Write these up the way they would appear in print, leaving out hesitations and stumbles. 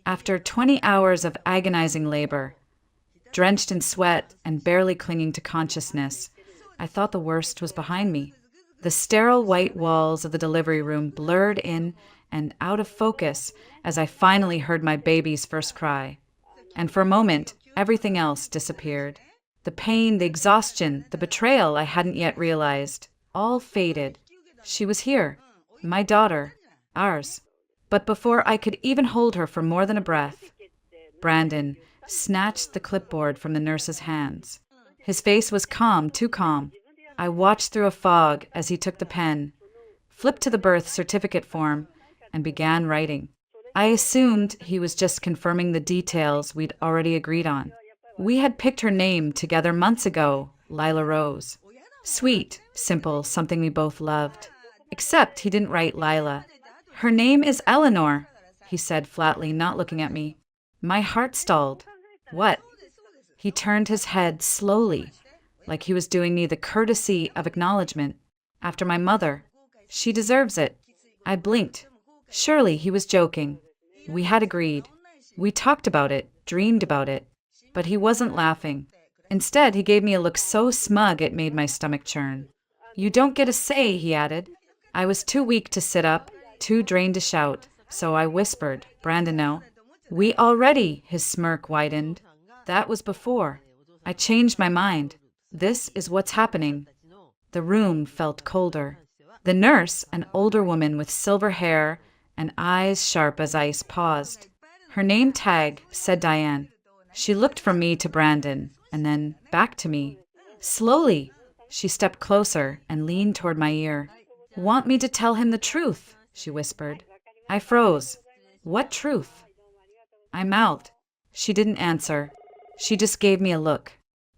After 20 hours of agonizing labor, drenched in sweat and barely clinging to consciousness, I thought the worst was behind me. The sterile white walls of the delivery room blurred in and out of focus as I finally heard my baby's first cry. And for a moment, everything else disappeared. The pain, the exhaustion, the betrayal I hadn't yet realized, all faded. She was here, my daughter, ours. But before I could even hold her for more than a breath, Brandon snatched the clipboard from the nurse's hands. His face was calm, too calm. I watched through a fog as he took the pen, flipped to the birth certificate form, and began writing. I assumed he was just confirming the details we'd already agreed on. We had picked her name together months ago, Lila Rose. Sweet, simple, something we both loved. Except he didn't write Lila. Her name is Eleanor, he said flatly, not looking at me. My heart stalled. What? He turned his head slowly, like he was doing me the courtesy of acknowledgement. After my mother. She deserves it. I blinked. Surely he was joking. We had agreed. We talked about it, dreamed about it. But he wasn't laughing. Instead, he gave me a look so smug it made my stomach churn. You don't get a say, he added. I was too weak to sit up, too drained to shout, so I whispered, Brandon, no. We already, his smirk widened. That was before. I changed my mind. This is what's happening. The room felt colder. The nurse, an older woman with silver hair and eyes sharp as ice, paused. Her name tag said Diane. She looked from me to Brandon, and then back to me. Slowly, she stepped closer and leaned toward my ear. Want me to tell him the truth, she whispered. I froze. What truth? I mouthed. She didn't answer. She just gave me a look.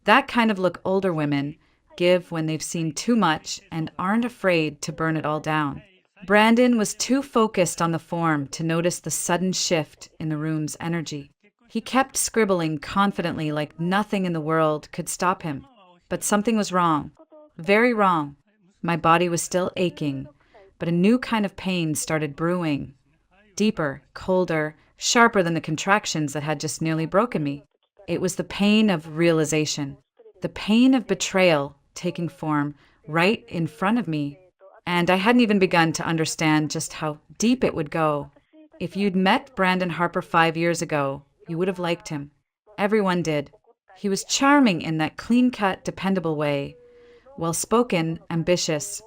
That kind of look older women give when they've seen too much and aren't afraid to burn it all down. Brandon was too focused on the form to notice the sudden shift in the room's energy. He kept scribbling confidently like nothing in the world could stop him. But something was wrong. Very wrong. My body was still aching, but a new kind of pain started brewing. Deeper, colder, sharper than the contractions that had just nearly broken me. It was the pain of realization, the pain of betrayal taking form right in front of me. And I hadn't even begun to understand just how deep it would go. If you'd met Brandon Harper 5 years ago, you would have liked him. Everyone did. He was charming in that clean-cut, dependable way. Well-spoken, ambitious.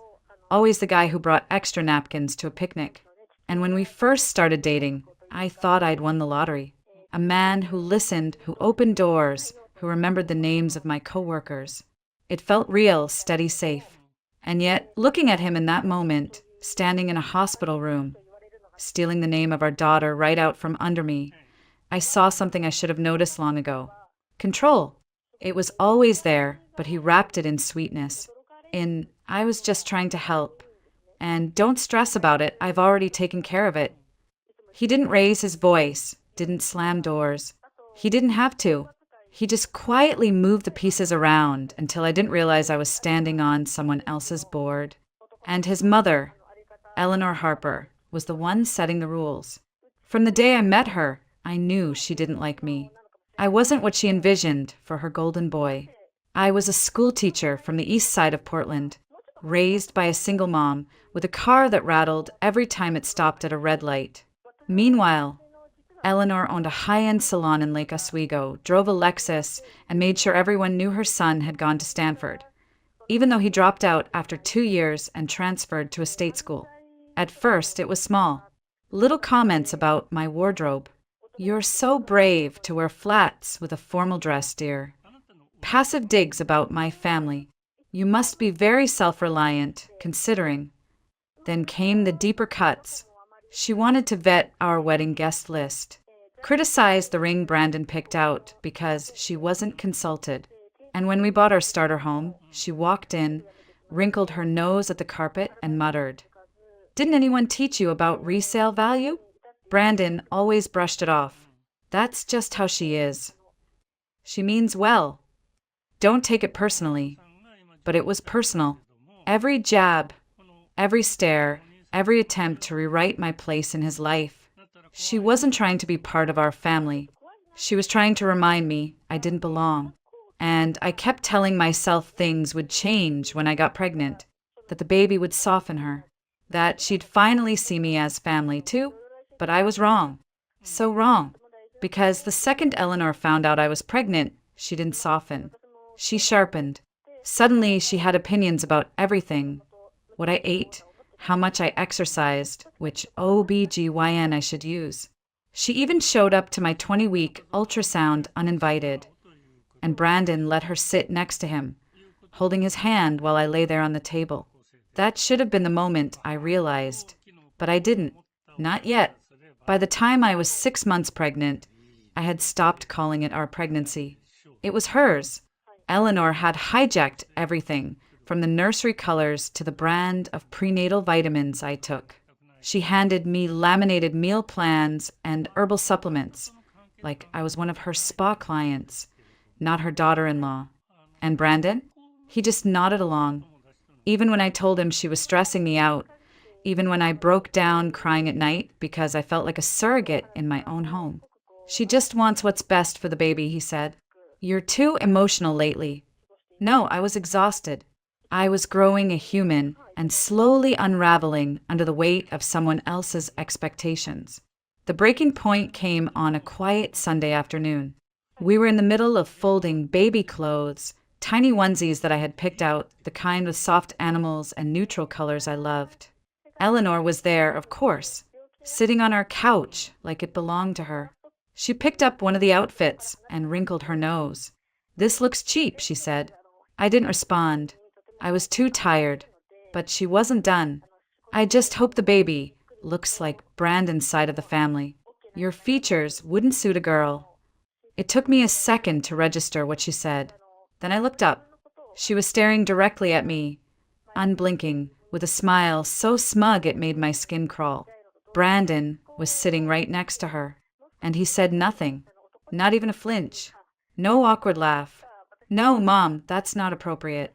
Always the guy who brought extra napkins to a picnic. And when we first started dating, I thought I'd won the lottery. A man who listened, who opened doors, who remembered the names of my coworkers. It felt real, steady, safe. And yet, looking at him in that moment, standing in a hospital room, stealing the name of our daughter right out from under me, I saw something I should have noticed long ago. Control. It was always there, but he wrapped it in sweetness. I was just trying to help. And don't stress about it, I've already taken care of it. He didn't raise his voice, didn't slam doors. He didn't have to. He just quietly moved the pieces around until I didn't realize I was standing on someone else's board. And his mother, Eleanor Harper, was the one setting the rules. From the day I met her, I knew she didn't like me. I wasn't what she envisioned for her golden boy. I was a school teacher from the east side of Portland, raised by a single mom with a car that rattled every time it stopped at a red light. Meanwhile, Eleanor owned a high-end salon in Lake Oswego, drove a Lexus, and made sure everyone knew her son had gone to Stanford, even though he dropped out after 2 years and transferred to a state school. At first, it was small. Little comments about my wardrobe. You're so brave to wear flats with a formal dress, dear. Passive digs about my family. You must be very self-reliant, considering. Then came the deeper cuts. She wanted to vet our wedding guest list. Criticized the ring Brandon picked out because she wasn't consulted. And when we bought our starter home, she walked in, wrinkled her nose at the carpet, and muttered, "Didn't anyone teach you about resale value?" Brandon always brushed it off. That's just how she is. She means well. Don't take it personally. But it was personal. Every jab, every stare, every attempt to rewrite my place in his life. She wasn't trying to be part of our family. She was trying to remind me I didn't belong. And I kept telling myself things would change when I got pregnant, that the baby would soften her, that she'd finally see me as family too. But I was wrong. So wrong. Because the second Eleanor found out I was pregnant, she didn't soften. She sharpened. Suddenly, she had opinions about everything. What I ate, how much I exercised, which OBGYN I should use. She even showed up to my 20-week ultrasound uninvited. And Brandon let her sit next to him, holding his hand while I lay there on the table. That should have been the moment I realized. But I didn't. Not yet. By the time I was 6 months pregnant, I had stopped calling it our pregnancy. It was hers. Eleanor had hijacked everything, from the nursery colors to the brand of prenatal vitamins I took. She handed me laminated meal plans and herbal supplements, like I was one of her spa clients, not her daughter-in-law. And Brandon? He just nodded along. Even when I told him she was stressing me out, even when I broke down crying at night because I felt like a surrogate in my own home. She just wants what's best for the baby, he said. You're too emotional lately. No, I was exhausted. I was growing a human and slowly unraveling under the weight of someone else's expectations. The breaking point came on a quiet Sunday afternoon. We were in the middle of folding baby clothes, tiny onesies that I had picked out, the kind with soft animals and neutral colors I loved. Eleanor was there, of course, sitting on our couch like it belonged to her. She picked up one of the outfits and wrinkled her nose. This looks cheap, she said. I didn't respond. I was too tired, but she wasn't done. I just hope the baby looks like Brandon's side of the family. Your features wouldn't suit a girl. It took me a second to register what she said. Then I looked up. She was staring directly at me, unblinking, with a smile so smug it made my skin crawl. Brandon was sitting right next to her, and he said nothing, not even a flinch. No awkward laugh. No, Mom, that's not appropriate.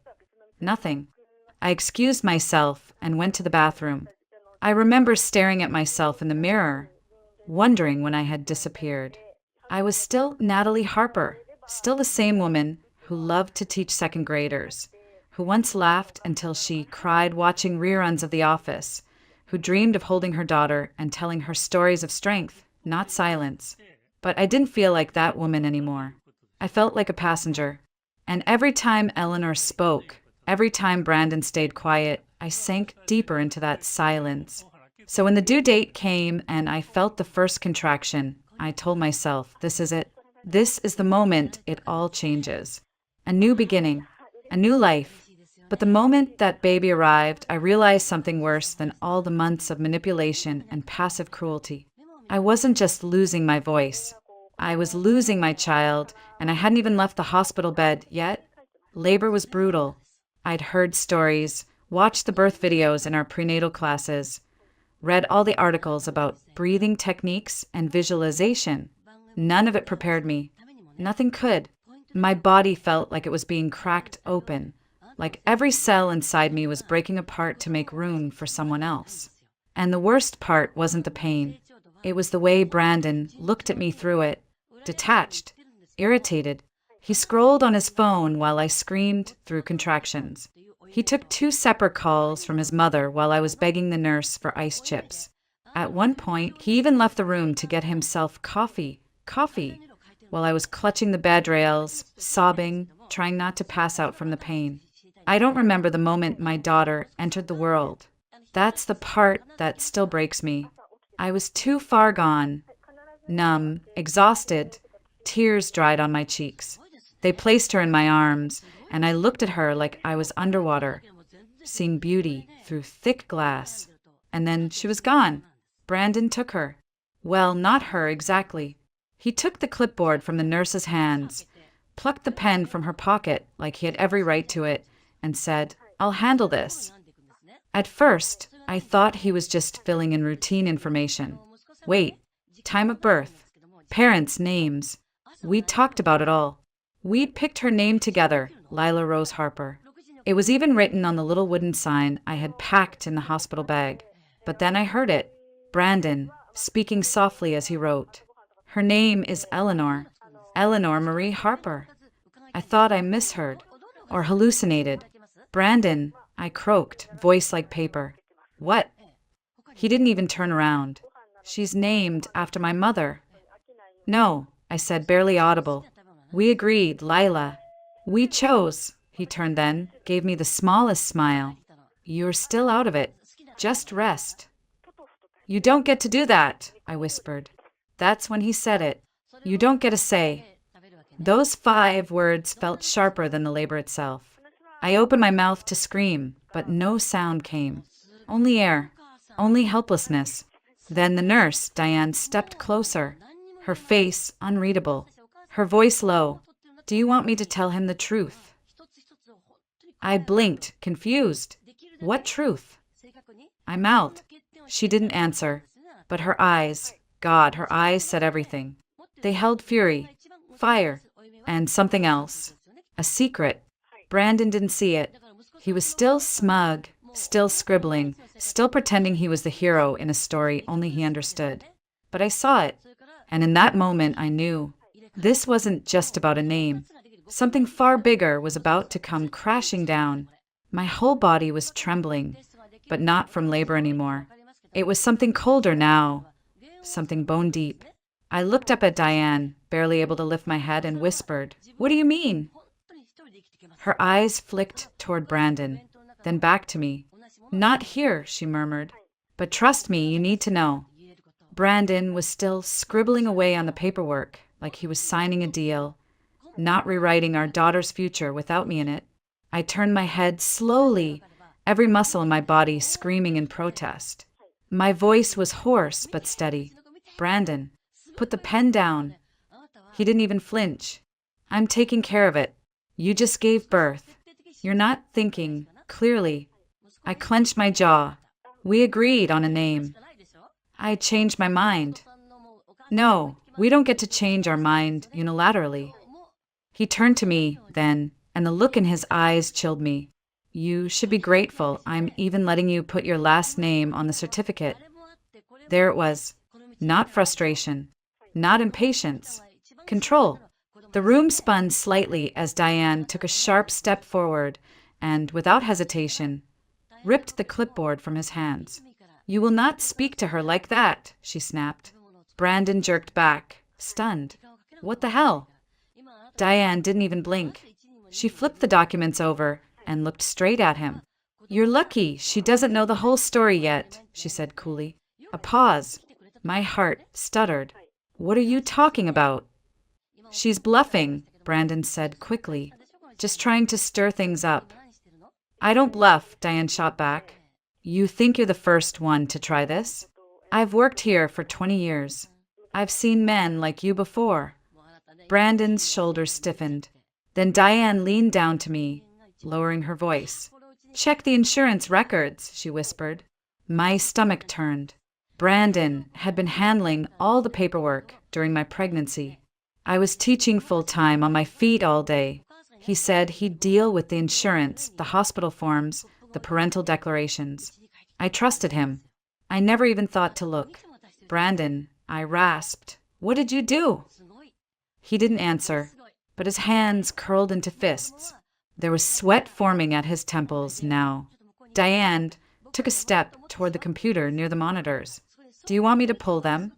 Nothing. I excused myself and went to the bathroom. I remember staring at myself in the mirror, wondering when I had disappeared. I was still Natalie Harper, still the same woman who loved to teach second graders, who once laughed until she cried watching reruns of The Office, who dreamed of holding her daughter and telling her stories of strength, not silence. But I didn't feel like that woman anymore. I felt like a passenger. And every time Eleanor spoke, every time Brandon stayed quiet, I sank deeper into that silence. So when the due date came and I felt the first contraction, I told myself, this is it. This is the moment it all changes. A new beginning, a new life. But the moment that baby arrived, I realized something worse than all the months of manipulation and passive cruelty. I wasn't just losing my voice. I was losing my child, and I hadn't even left the hospital bed yet. Labor was brutal. I'd heard stories, watched the birth videos in our prenatal classes, read all the articles about breathing techniques and visualization. None of it prepared me. Nothing could. My body felt like it was being cracked open, like every cell inside me was breaking apart to make room for someone else. And the worst part wasn't the pain. It was the way Brandon looked at me through it, detached, irritated. He scrolled on his phone while I screamed through contractions. He took 2 separate calls from his mother while I was begging the nurse for ice chips. At one point, he even left the room to get himself coffee, while I was clutching the bed rails, sobbing, trying not to pass out from the pain. I don't remember the moment my daughter entered the world. That's the part that still breaks me. I was too far gone, numb, exhausted. Tears dried on my cheeks. They placed her in my arms, and I looked at her like I was underwater, seeing beauty through thick glass. And then she was gone. Brandon took her. Well, not her exactly. He took the clipboard from the nurse's hands, plucked the pen from her pocket like he had every right to it, and said, I'll handle this. At first, I thought he was just filling in routine information. Wait, time of birth, parents' names. We'd talked about it all. We'd picked her name together, Lila Rose Harper. It was even written on the little wooden sign I had packed in the hospital bag. But then I heard it. Brandon, speaking softly as he wrote. Her name is Eleanor. Eleanor Marie Harper. I thought I misheard or hallucinated. Brandon, I croaked, voice like paper. What? He didn't even turn around. She's named after my mother. No, I said, barely audible. We agreed, Lila. We chose. He turned then, gave me the smallest smile. You're still out of it. Just rest. You don't get to do that, I whispered. That's when he said it. You don't get a say. Those 5 words felt sharper than the labor itself. I opened my mouth to scream, but no sound came. Only air. Only helplessness. Then the nurse, Diane, stepped closer. Her face unreadable. Her voice low. Do you want me to tell him the truth? I blinked, confused. What truth? I mouthed. She didn't answer, but her eyes, God, her eyes said everything. They held fury, fire, and something else. A secret. Brandon didn't see it. He was still smug, still scribbling, still pretending he was the hero in a story only he understood. But I saw it, and in that moment I knew. This wasn't just about a name. Something far bigger was about to come crashing down. My whole body was trembling, but not from labor anymore. It was something colder now, something bone deep. I looked up at Diane, barely able to lift my head, and whispered, "What do you mean?" Her eyes flicked toward Brandon, then back to me. "Not here," she murmured. "But trust me, you need to know." Brandon was still scribbling away on the paperwork, like he was signing a deal, not rewriting our daughter's future without me in it. I turned my head slowly, every muscle in my body screaming in protest. My voice was hoarse but steady. "Brandon, put the pen down." He didn't even flinch. "I'm taking care of it. You just gave birth. You're not thinking clearly." I clenched my jaw. "We agreed on a name." I changed my mind. "No, we don't get to change our mind unilaterally." He turned to me then, and the look in his eyes chilled me. "You should be grateful I'm even letting you put your last name on the certificate." There it was. Not frustration. Not impatience. Control. The room spun slightly as Diane took a sharp step forward and, without hesitation, ripped the clipboard from his hands. "You will not speak to her like that," she snapped. Brandon jerked back, stunned. "What the hell?" Diane didn't even blink. She flipped the documents over and looked straight at him. "You're lucky she doesn't know the whole story yet," she said coolly. A pause. My heart stuttered. "What are you talking about?" "She's bluffing," Brandon said quickly, "just trying to stir things up." "I don't bluff," Diane shot back. "You think you're the first one to try this? I've worked here for 20 years. I've seen men like you before." Brandon's shoulders stiffened. Then Diane leaned down to me, lowering her voice. "Check the insurance records," she whispered. My stomach turned. Brandon had been handling all the paperwork during my pregnancy. I was teaching full-time on my feet all day. He said he'd deal with the insurance, the hospital forms, the parental declarations. I trusted him. I never even thought to look. "Brandon," I rasped, "what did you do?" He didn't answer, but his hands curled into fists. There was sweat forming at his temples now. Diane took a step toward the computer near the monitors. "Do you want me to pull them?"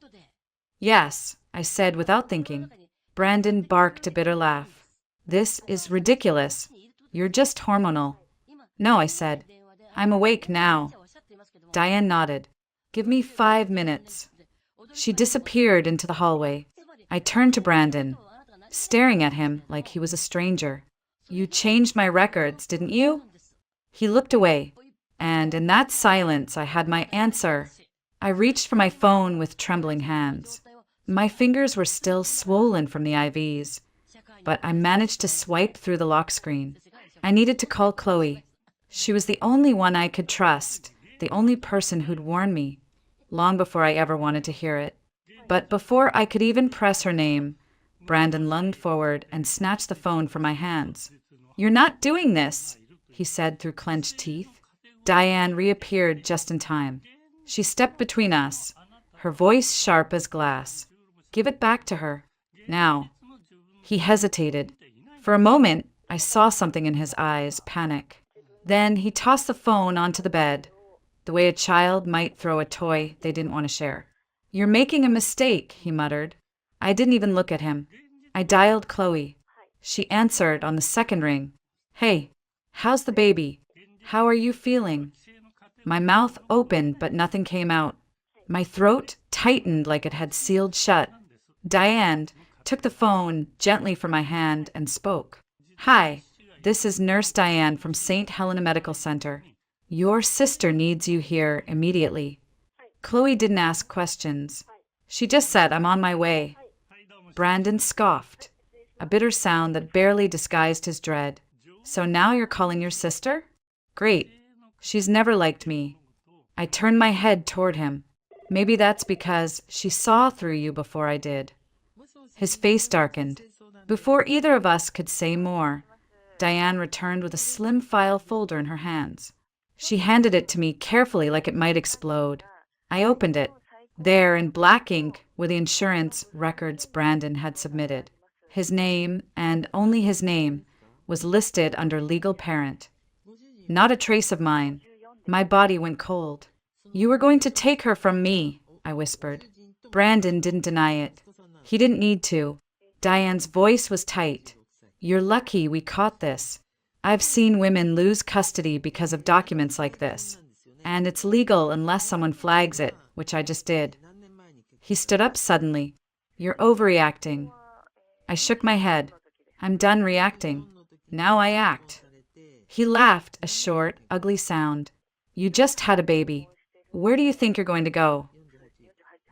"Yes," I said without thinking. Brandon barked a bitter laugh. "This is ridiculous. You're just hormonal." "No," I said. "I'm awake now." Diane nodded. "Give me 5 minutes." She disappeared into the hallway. I turned to Brandon, staring at him like he was a stranger. "You changed my records, didn't you?" He looked away, and in that silence I had my answer. I reached for my phone with trembling hands. My fingers were still swollen from the IVs, but I managed to swipe through the lock screen. I needed to call Chloe. She was the only one I could trust, the only person who'd warn me, long before I ever wanted to hear it. But before I could even press her name, Brandon lunged forward and snatched the phone from my hands. "You're not doing this," he said through clenched teeth. Diane reappeared just in time. She stepped between us. her voice sharp as glass. Give it back to her. Now. He hesitated. For a moment, I saw something in his eyes, panic. Then he tossed the phone onto the bed, the way a child might throw a toy they didn't want to share. You're making a mistake, he muttered. I didn't even look at him. I dialed Chloe. She answered on the second ring. Hey, how's the baby? How are you feeling? My mouth opened, but nothing came out. My throat tightened like it had sealed shut. Diane took the phone gently from my hand and spoke. Hi, this is Nurse Diane from St. Helena Medical Center. Your sister needs you here immediately. Chloe didn't ask questions. She just said, I'm on my way. Brandon scoffed, a bitter sound that barely disguised his dread. So now you're calling your sister? Great. She's never liked me. I turned my head toward him. Maybe that's because she saw through you before I did. His face darkened. Before either of us could say more, Diane returned with a slim file folder in her hands. She handed it to me carefully like it might explode. I opened it. There, in black ink, were the insurance records Brandon had submitted. His name, and only his name, was listed under legal parent. Not a trace of mine. My body went cold. You were going to take her from me, I whispered. Brandon didn't deny it. He didn't need to. Diane's voice was tight. You're lucky we caught this. I've seen women lose custody because of documents like this. And it's legal unless someone flags it, which I just did. He stood up suddenly. You're overreacting. I shook my head. I'm done reacting. Now I act. He laughed, a short, ugly sound. You just had a baby. Where do you think you're going to go?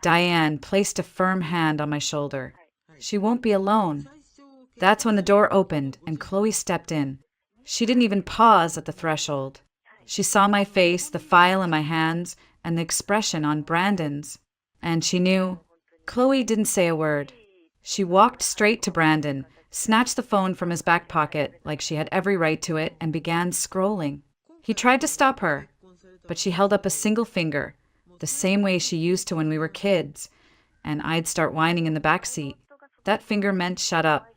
Diane placed a firm hand on my shoulder. She won't be alone. That's when the door opened and Chloe stepped in. She didn't even pause at the threshold. She saw my face, the file in my hands, and the expression on Brandon's. And she knew. Chloe didn't say a word. She walked straight to Brandon, snatched the phone from his back pocket like she had every right to it, and began scrolling. He tried to stop her, but she held up a single finger, the same way she used to when we were kids, and I'd start whining in the back seat. That finger meant shut up.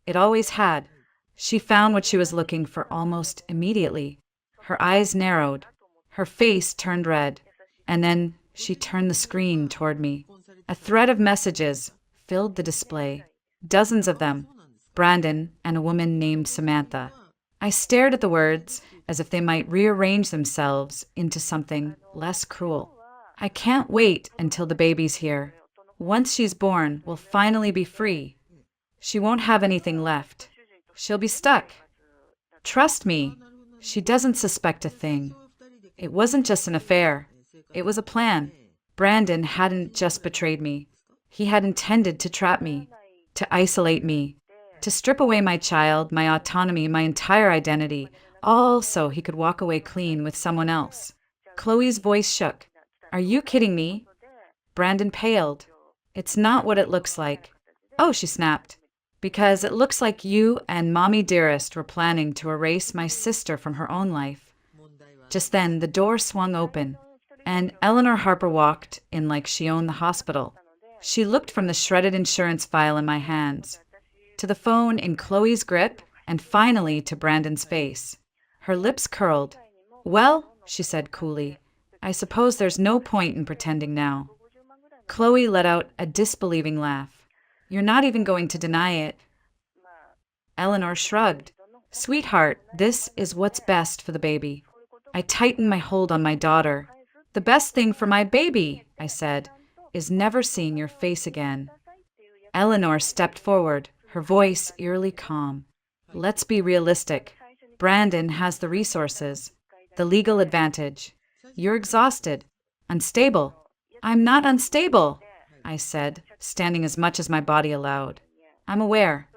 It always had. She found what she was looking for almost immediately. Her eyes narrowed. Her face turned red. And then she turned the screen toward me. A thread of messages filled the display. Dozens of them. Brandon and a woman named Samantha. I stared at the words as if they might rearrange themselves into something less cruel. I can't wait until the baby's here. Once she's born, we'll finally be free. She won't have anything left. She'll be stuck. Trust me, she doesn't suspect a thing. It wasn't just an affair. It was a plan. Brandon hadn't just betrayed me. He had intended to trap me, to isolate me, to strip away my child, my autonomy, my entire identity, all so he could walk away clean with someone else. Chloe's voice shook. Are you kidding me? Brandon paled. It's not what it looks like. Oh, she snapped. Because it looks like you and Mommy Dearest were planning to erase my sister from her own life. Just then, the door swung open, and Eleanor Harper walked in like she owned the hospital. She looked from the shredded insurance file in my hands, to the phone in Chloe's grip, and finally to Brandon's face. Her lips curled. Well, she said coolly, I suppose there's no point in pretending now. Chloe let out a disbelieving laugh. You're not even going to deny it. Eleanor shrugged. Sweetheart, this is what's best for the baby. I tightened my hold on my daughter. The best thing for my baby, I said, is never seeing your face again. Eleanor stepped forward, her voice eerily calm. Let's be realistic. Brandon has the resources, the legal advantage. You're exhausted, unstable. I'm not unstable, I said, standing as much as my body allowed. I'm aware,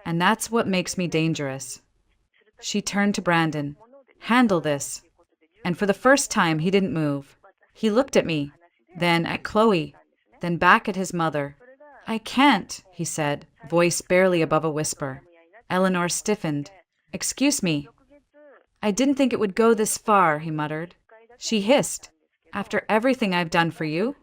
and that's what makes me dangerous. She turned to Brandon. Handle this. And for the first time, he didn't move. He looked at me, then at Chloe, then back at his mother. I can't, he said, voice barely above a whisper. Eleanor stiffened. Excuse me. I didn't think it would go this far, he muttered. She hissed. After everything I've done for you?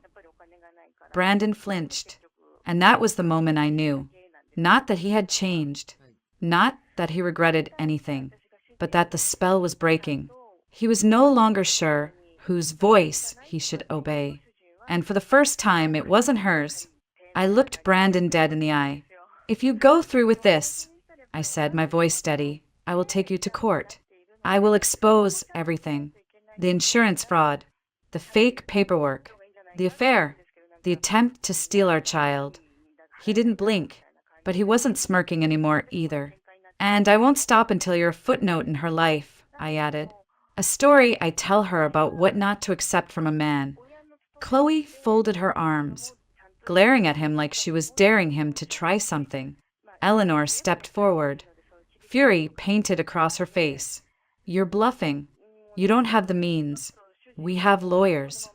Brandon flinched, and that was the moment I knew. Not that he had changed, not that he regretted anything, but that the spell was breaking. He was no longer sure whose voice he should obey. And for the first time, it wasn't hers. I looked Brandon dead in the eye. "If you go through with this," I said, my voice steady, "I will take you to court. I will expose everything. The insurance fraud, the fake paperwork, the affair, the attempt to steal our child." He didn't blink, but he wasn't smirking anymore either. "And I won't stop until you're a footnote in her life," I added. "A story I tell her about what not to accept from a man." Chloe folded her arms, glaring at him like she was daring him to try something. Eleanor stepped forward. Fury painted across her face. "You're bluffing. You don't have the means. We have lawyers."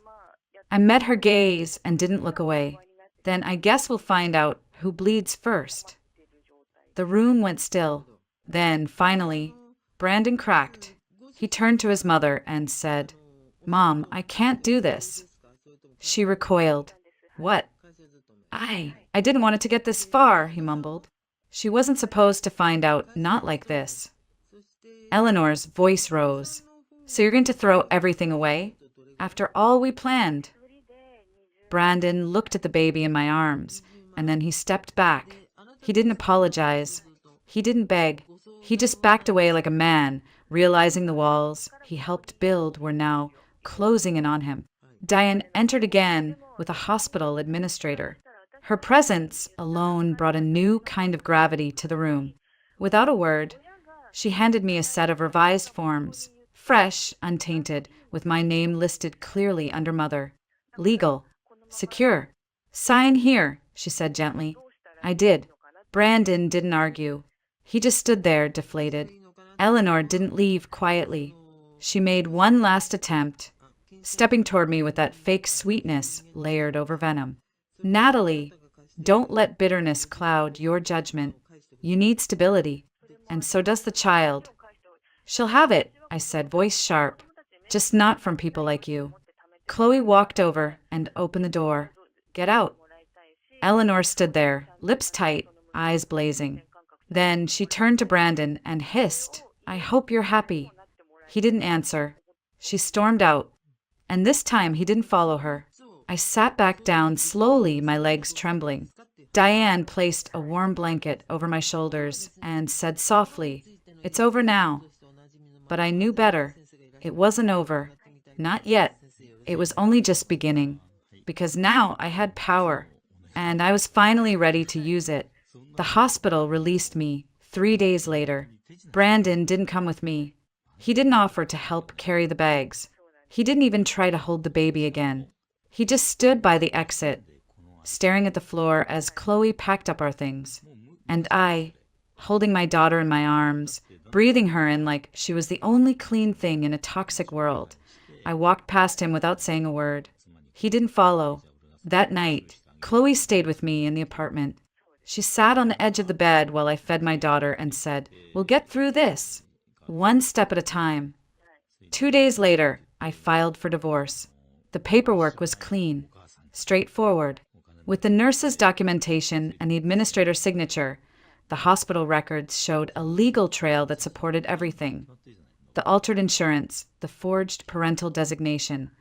I met her gaze and didn't look away. "Then I guess we'll find out who bleeds first." The room went still. Then, finally, Brandon cracked. He turned to his mother and said, "Mom, I can't do this." She recoiled. "What?" I didn't want it to get this far," he mumbled. "She wasn't supposed to find out not like this." Eleanor's voice rose. "So you're going to throw everything away? After all we planned?" Brandon looked at the baby in my arms, and then he stepped back. He didn't apologize. He didn't beg. He just backed away like a man, realizing the walls he helped build were now closing in on him. Diane entered again with a hospital administrator. Her presence alone brought a new kind of gravity to the room. Without a word, she handed me a set of revised forms, fresh, untainted, with my name listed clearly under Mother. "Legal. Secure. Sign here," she said gently. I did. Brandon didn't argue. He just stood there, deflated. Eleanor didn't leave quietly. She made one last attempt, stepping toward me with that fake sweetness layered over venom. "Natalie, don't let bitterness cloud your judgment. You need stability, and so does the child." "She'll have it," I said, voice sharp, "just not from people like you." Chloe walked over and opened the door. "Get out." Eleanor stood there, lips tight, eyes blazing. Then she turned to Brandon and hissed, "I hope you're happy." He didn't answer. She stormed out, and this time he didn't follow her. I sat back down slowly, my legs trembling. Diane placed a warm blanket over my shoulders and said softly, "It's over now." But I knew better. It wasn't over. Not yet. It was only just beginning. Because now I had power, and I was finally ready to use it. The hospital released me 3 days later. Brandon didn't come with me. He didn't offer to help carry the bags. He didn't even try to hold the baby again. He just stood by the exit, staring at the floor as Chloe packed up our things. And I, holding my daughter in my arms, breathing her in like she was the only clean thing in a toxic world, I walked past him without saying a word. He didn't follow. That night, Chloe stayed with me in the apartment. She sat on the edge of the bed while I fed my daughter and said, "We'll get through this, one step at a time." 2 days later, I filed for divorce. The paperwork was clean, straightforward. With the nurse's documentation and the administrator's signature, the hospital records showed a legal trail that supported everything. The altered insurance, the forged parental designation,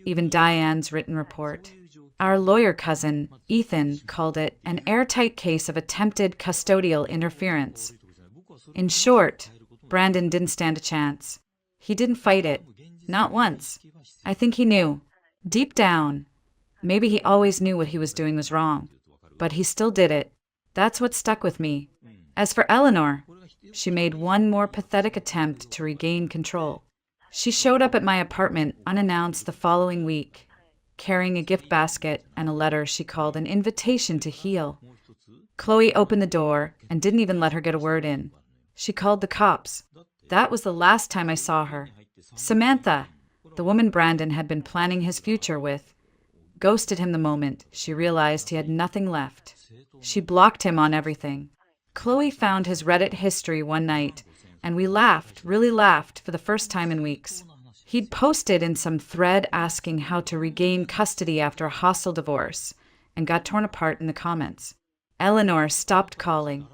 even Diane's written report. Our lawyer cousin, Ethan, called it an airtight case of attempted custodial interference. In short, Brandon didn't stand a chance. He didn't fight it. Not once. I think he knew. Deep down. Maybe he always knew what he was doing was wrong. But he still did it. That's what stuck with me. As for Eleanor, she made one more pathetic attempt to regain control. She showed up at my apartment unannounced the following week, carrying a gift basket and a letter she called an invitation to heal. Chloe opened the door and didn't even let her get a word in. She called the cops. That was the last time I saw her. Samantha, the woman Brandon had been planning his future with, ghosted him the moment she realized he had nothing left. She blocked him on everything. Chloe found his Reddit history one night, and we laughed, really laughed, for the first time in weeks. He'd posted in some thread asking how to regain custody after a hostile divorce, and got torn apart in the comments. Eleanor stopped calling.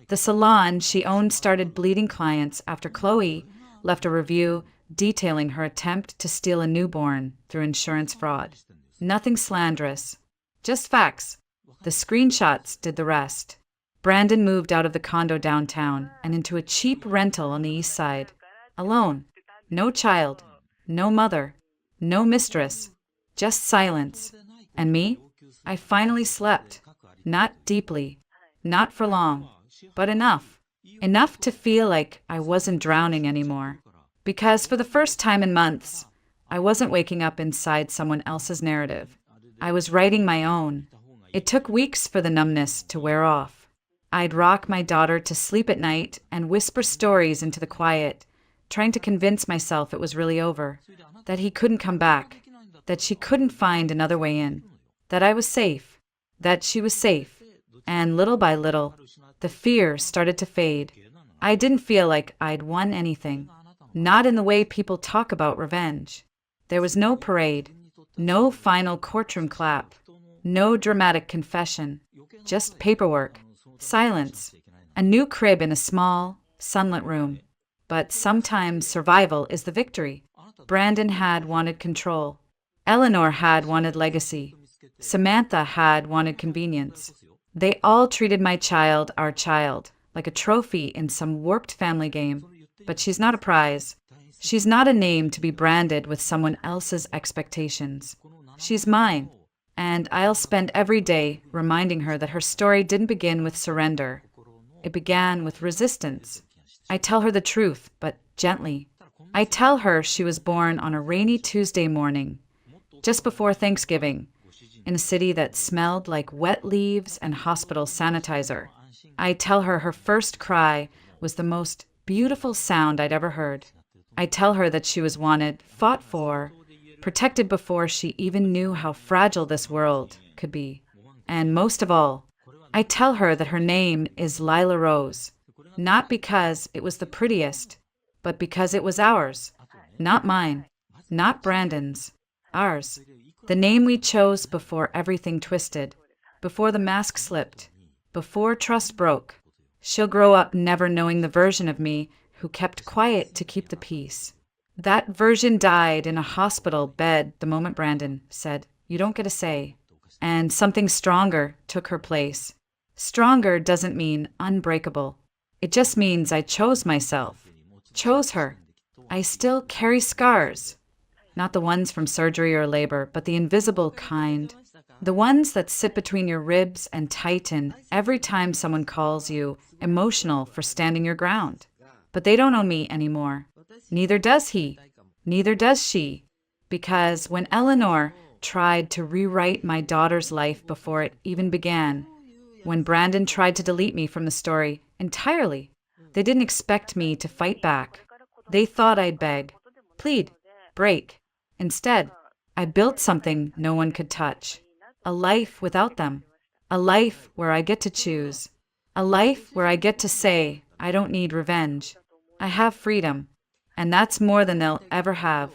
The salon she owned started bleeding clients after Chloe left a review detailing her attempt to steal a newborn through insurance fraud. Nothing slanderous, just facts. The screenshots did the rest. Brandon moved out of the condo downtown and into a cheap rental on the east side. Alone. No child. No mother. No mistress. Just silence. And me? I finally slept. Not deeply. Not for long. But enough. Enough to feel like I wasn't drowning anymore. Because for the first time in months, I wasn't waking up inside someone else's narrative. I was writing my own. It took weeks for the numbness to wear off. I'd rock my daughter to sleep at night and whisper stories into the quiet, trying to convince myself it was really over, that he couldn't come back, that she couldn't find another way in, that I was safe, that she was safe. And little by little, the fear started to fade. I didn't feel like I'd won anything. Not in the way people talk about revenge. There was no parade, no final courtroom clap, no dramatic confession, just paperwork, silence, a new crib in a small, sunlit room. But sometimes survival is the victory. Brandon had wanted control. Eleanor had wanted legacy. Samantha had wanted convenience. They all treated my child, our child, like a trophy in some warped family game. But she's not a prize. She's not a name to be branded with someone else's expectations. She's mine, and I'll spend every day reminding her that her story didn't begin with surrender. It began with resistance. I tell her the truth, but gently. I tell her she was born on a rainy Tuesday morning, just before Thanksgiving, in a city that smelled like wet leaves and hospital sanitizer. I tell her her first cry was the most beautiful sound I'd ever heard. I tell her that she was wanted, fought for, protected before she even knew how fragile this world could be. And most of all, I tell her that her name is Lila Rose, not because it was the prettiest, but because it was ours. Not mine, not Brandon's, ours. The name we chose before everything twisted, before the mask slipped, before trust broke. She'll grow up never knowing the version of me who kept quiet to keep the peace. That version died in a hospital bed the moment Brandon said, "You don't get a say." And something stronger took her place. Stronger doesn't mean unbreakable. It just means I chose myself, chose her. I still carry scars. Not the ones from surgery or labor, but the invisible kind. The ones that sit between your ribs and tighten every time someone calls you emotional for standing your ground. But they don't own me anymore. Neither does he. Neither does she. Because when Eleanor tried to rewrite my daughter's life before it even began, when Brandon tried to delete me from the story entirely, they didn't expect me to fight back. They thought I'd beg, plead, break. Instead, I built something no one could touch. A life without them. A life where I get to choose. A life where I get to say, I don't need revenge. I have freedom. And that's more than they'll ever have.